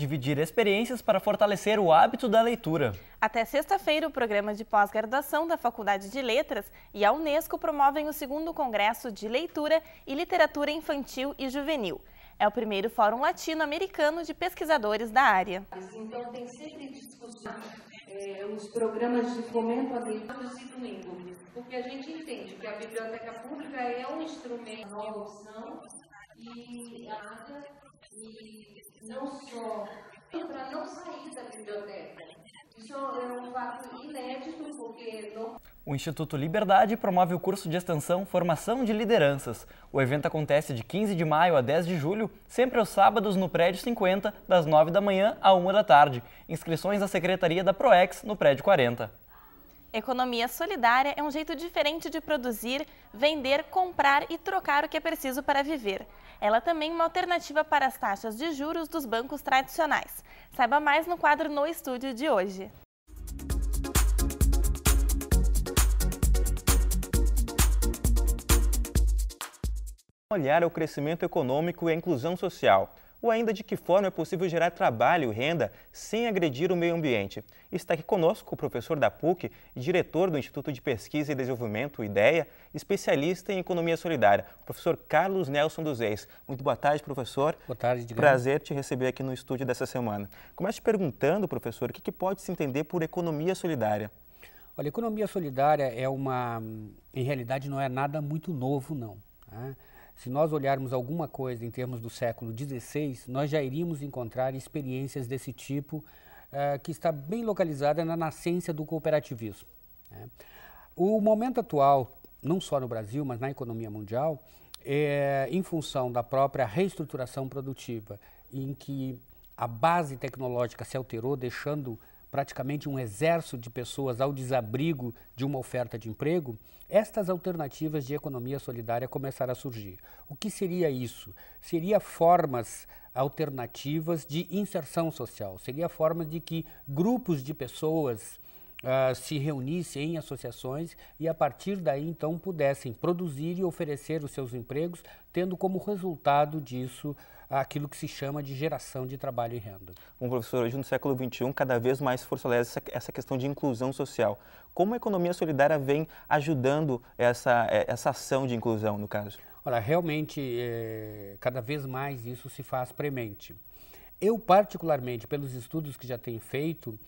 dividir experiências para fortalecer o hábito da leitura. Até sexta-feira, o programa de pós-graduação da Faculdade de Letras e a Unesco promovem o 2º Congresso de Leitura e Literatura Infantil e Juvenil. É o primeiro Fórum Latino-Americano de pesquisadores da área. Então, tem sempre discussão, os programas de fomento à leitura incluindo, porque a gente entende que a biblioteca pública é um instrumento, nova opção, e não só para não sair da biblioteca. Isso é um fato inédito, porque O Instituto Liberdade promove o curso de extensão Formação de Lideranças. O evento acontece de 15 de maio a 10 de julho, sempre aos sábados no Prédio 50, das 9 da manhã à 1 da tarde. Inscrições à Secretaria da Proex, no Prédio 40. Economia solidária é um jeito diferente de produzir, vender, comprar e trocar o que é preciso para viver. Ela também é uma alternativa para as taxas de juros dos bancos tradicionais. Saiba mais no quadro No Estúdio de hoje. Olhar ao crescimento econômico e à inclusão social, ou ainda de que forma é possível gerar trabalho e renda sem agredir o meio ambiente. Está aqui conosco o professor da PUC e diretor do Instituto de Pesquisa e Desenvolvimento, IDEA, especialista em economia solidária, o professor Carlos Nelson dos Reis. Muito boa tarde, professor. Boa tarde, Edgar. Prazer te receber aqui no estúdio dessa semana. Começo te perguntando, professor, o que pode se entender por economia solidária? Olha, economia solidária em realidade não é nada muito novo, não. Tá? Se nós olharmos alguma coisa em termos do século XVI, nós já iríamos encontrar experiências desse tipo que está bem localizada na nascência do cooperativismo. Né? O momento atual, não só no Brasil, mas na economia mundial, em função da própria reestruturação produtiva, em que a base tecnológica se alterou, deixando praticamente um exército de pessoas ao desabrigo de uma oferta de emprego, estas alternativas de economia solidária começaram a surgir. O que seria isso? Seria formas alternativas de inserção social, seria formas de que grupos de pessoas se reunissem em associações e a partir daí então pudessem produzir e oferecer os seus empregos, tendo como resultado disso aquilo que se chama de geração de trabalho e renda. Bom, professor, hoje no século XXI, cada vez mais fortalece essa questão de inclusão social. Como a economia solidária vem ajudando essa ação de inclusão, no caso? Olha, realmente, cada vez mais isso se faz premente. Eu, particularmente, pelos estudos que já tenho feito,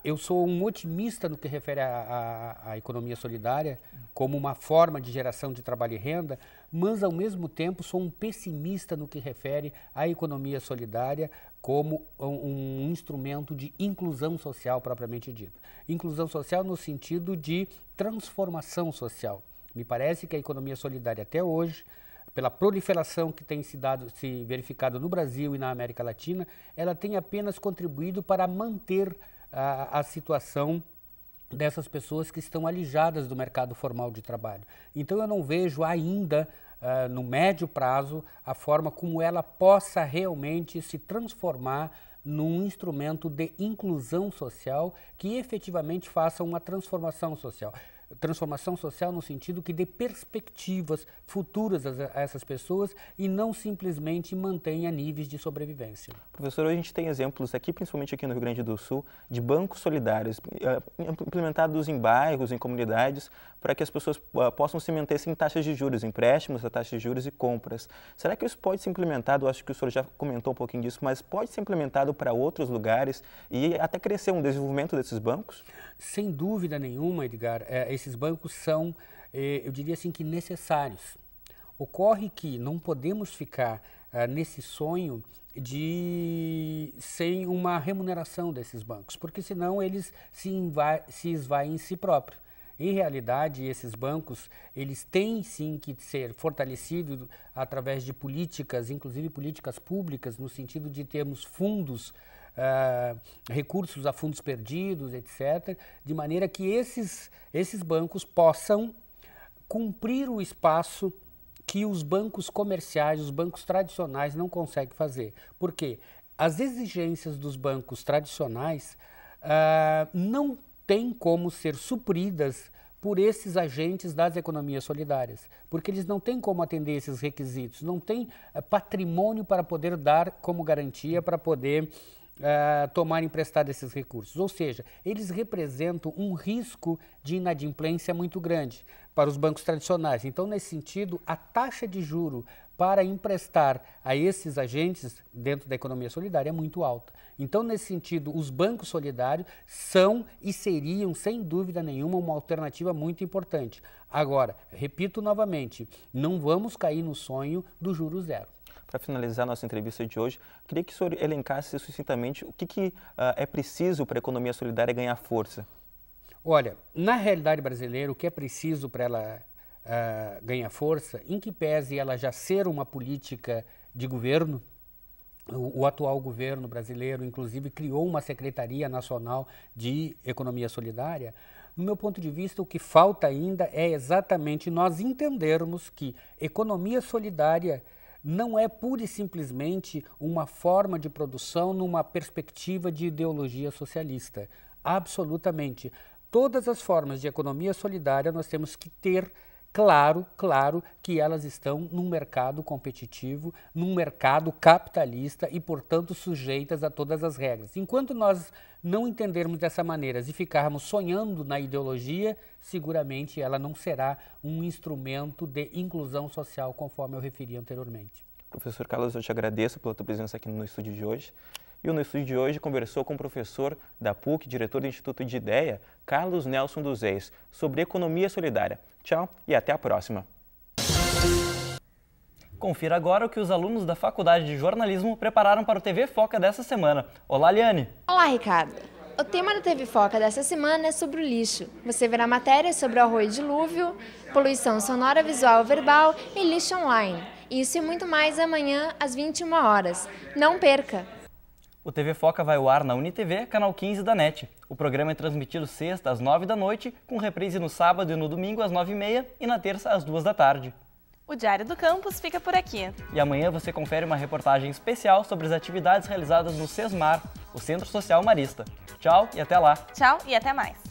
eu sou um otimista no que refere à economia solidária, como uma forma de geração de trabalho e renda, mas ao mesmo tempo sou um pessimista no que refere à economia solidária como um instrumento de inclusão social propriamente dita. Inclusão social no sentido de transformação social. Me parece que a economia solidária até hoje, pela proliferação que tem se verificado no Brasil e na América Latina, ela tem apenas contribuído para manter a situação dessas pessoas que estão alijadas do mercado formal de trabalho. Então eu não vejo ainda, no médio prazo, a forma como ela possa realmente se transformar num instrumento de inclusão social que efetivamente faça uma transformação social. Transformação social no sentido que dê perspectivas futuras a essas pessoas e não simplesmente mantenha níveis de sobrevivência. Professor, hoje a gente tem exemplos aqui, principalmente aqui no Rio Grande do Sul, de bancos solidários implementados em bairros, em comunidades, para que as pessoas possam se manter sem taxas de juros, empréstimos a taxas de juros e compras. Será que isso pode ser implementado, acho que o senhor já comentou um pouquinho disso, mas pode ser implementado para outros lugares e até crescer um desenvolvimento desses bancos? Sem dúvida nenhuma, Edgar, esses bancos são, eu diria assim, que necessários. Ocorre que não podemos ficar nesse sonho sem uma remuneração desses bancos, porque senão eles se esvaem em si próprios. Em realidade, esses bancos, eles têm sim que ser fortalecidos através de políticas, inclusive políticas públicas, no sentido de termos fundos, recursos a fundos perdidos, etc., de maneira que esses bancos possam cumprir o espaço que os bancos comerciais, os bancos tradicionais não conseguem fazer. Por quê? As exigências dos bancos tradicionais não têm como ser supridas por esses agentes das economias solidárias, porque eles não têm como atender esses requisitos, não têm patrimônio para poder dar como garantia para poder tomar emprestado esses recursos. Ou seja, eles representam um risco de inadimplência muito grande para os bancos tradicionais. Então, nesse sentido, a taxa de juro para emprestar a esses agentes dentro da economia solidária é muito alta. Então, nesse sentido, os bancos solidários são e seriam, sem dúvida nenhuma, uma alternativa muito importante. Agora, repito novamente, não vamos cair no sonho do juro zero. Para finalizar nossa entrevista de hoje, queria que o senhor elencasse sucintamente o que é preciso para a economia solidária ganhar força. Olha, na realidade brasileira, o que é preciso para ela ganhar força, em que pese ela já ser uma política de governo, o atual governo brasileiro, inclusive, criou uma Secretaria Nacional de Economia Solidária. No meu ponto de vista, o que falta ainda é exatamente nós entendermos que economia solidária não é pura e simplesmente uma forma de produção numa perspectiva de ideologia socialista. Absolutamente. Todas as formas de economia solidária nós temos que ter claro que elas estão num mercado competitivo, num mercado capitalista e, portanto, sujeitas a todas as regras. Enquanto nós não entendermos dessa maneira e ficarmos sonhando na ideologia, seguramente ela não será um instrumento de inclusão social, conforme eu referi anteriormente. Professor Carlos, eu te agradeço pela tua presença aqui no estúdio de hoje. E no estúdio de hoje conversou com o professor da PUC, diretor do Instituto de IDEA, Carlos Nelson dos Reis, sobre economia solidária. Tchau e até a próxima. Confira agora o que os alunos da Faculdade de Jornalismo prepararam para o TV Foca dessa semana. Olá, Liane! Olá, Ricardo! O tema do TV Foca dessa semana é sobre o lixo. Você verá matérias sobre o arroio e dilúvio, poluição sonora, visual, verbal e lixo online. Isso e muito mais amanhã às 21 horas. Não perca! O TV Foca vai ao ar na UniTV, canal 15 da NET. O programa é transmitido sexta às 9 da noite, com reprise no sábado e no domingo às 9h30 e na terça às 2 da tarde. O Diário do Campus fica por aqui. E amanhã você confere uma reportagem especial sobre as atividades realizadas no SESMAR, o Centro Social Marista. Tchau e até lá! Tchau e até mais!